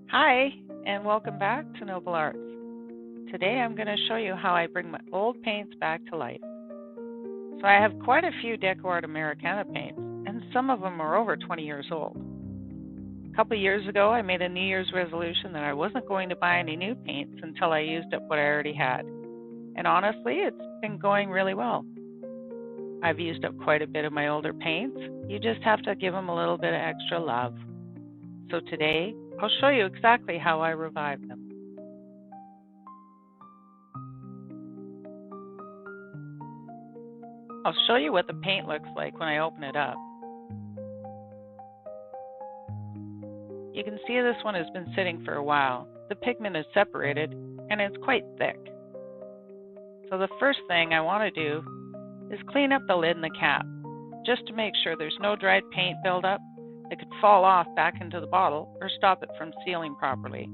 Hi, and welcome back to Noble Arts. Today I'm going to show you how I bring my old paints back to life. So I have quite a few DecoArt Americana paints, and some of them are over 20 years old. A couple of years ago, I made a New Year's resolution that I wasn't going to buy any new paints until I used up what I already had. And honestly, it's been going really well. I've used up quite a bit of my older paints. You just have to give them a little bit of extra love. So today, I'll show you exactly how I revive them. I'll show you what the paint looks like when I open it up. You can see this one has been sitting for a while. The pigment is separated and it's quite thick. So the first thing I want to do is clean up the lid and the cap, just to make sure there's no dried paint buildup that could fall off back into the bottle or stop it from sealing properly.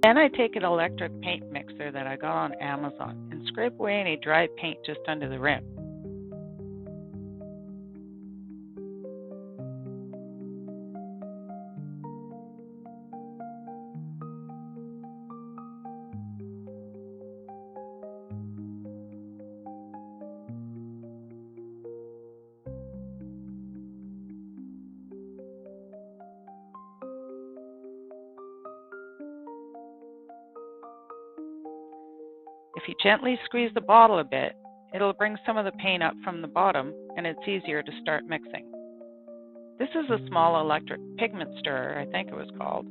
Then I take an electric paint mixer that I got on Amazon and scrape away any dry paint just under the rim. If you gently squeeze the bottle a bit, it'll bring some of the paint up from the bottom and it's easier to start mixing. This is a small electric pigment stirrer, I think it was called.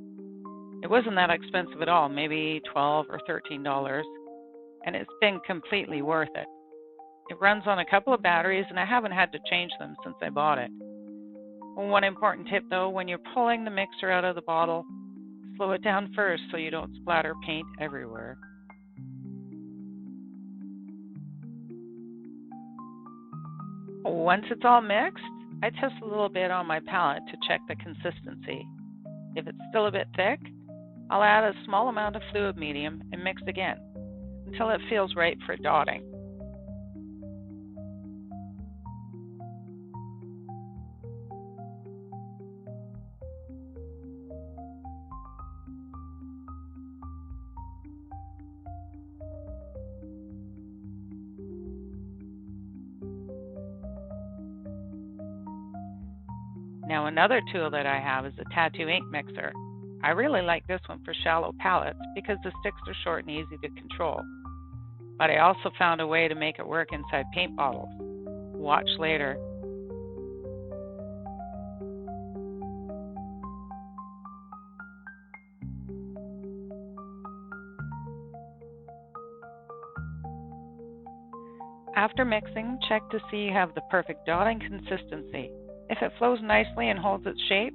It wasn't that expensive at all, maybe $12 or $13, and it's been completely worth it. It runs on a couple of batteries and I haven't had to change them since I bought it. One important tip though, when you're pulling the mixer out of the bottle, slow it down first so you don't splatter paint everywhere. Once it's all mixed, I test a little bit on my palette to check the consistency. If it's still a bit thick, I'll add a small amount of fluid medium and mix again until it feels right for dotting. Now another tool that I have is a tattoo ink mixer. I really like this one for shallow palettes because the sticks are short and easy to control. But I also found a way to make it work inside paint bottles. Watch later. After mixing, check to see you have the perfect dotting consistency. If it flows nicely and holds its shape,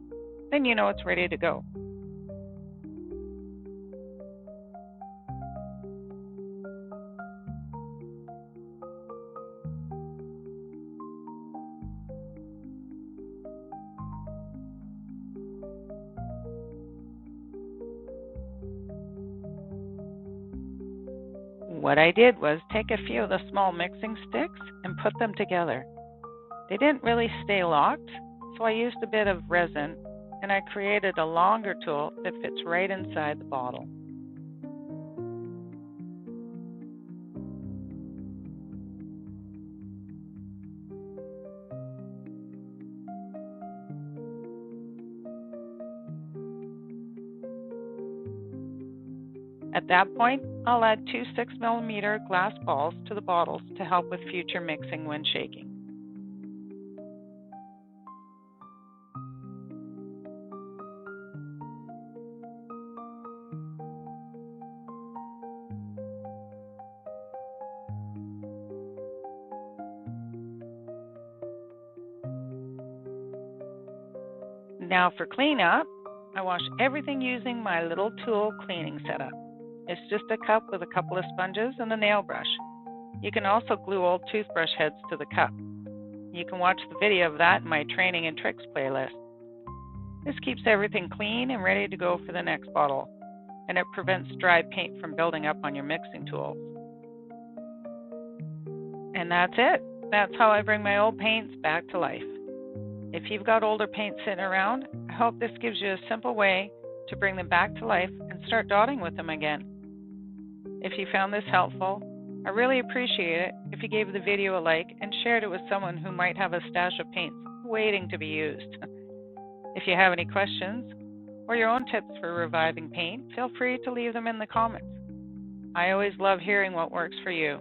then you know it's ready to go. What I did was take a few of the small mixing sticks and put them together. They didn't really stay locked, so I used a bit of resin and I created a longer tool that fits right inside the bottle. At that point, I'll add 2 6mm glass balls to the bottles to help with future mixing when shaking. Now for cleanup, I wash everything using my little tool cleaning setup. It's just a cup with a couple of sponges and a nail brush. You can also glue old toothbrush heads to the cup. You can watch the video of that in my training and tricks playlist. This keeps everything clean and ready to go for the next bottle, and it prevents dry paint from building up on your mixing tools. And that's it. That's how I bring my old paints back to life. If you've got older paints sitting around, I hope this gives you a simple way to bring them back to life and start dotting with them again. If you found this helpful, I really appreciate it if you gave the video a like and shared it with someone who might have a stash of paints waiting to be used. If you have any questions or your own tips for reviving paint, feel free to leave them in the comments. I always love hearing what works for you.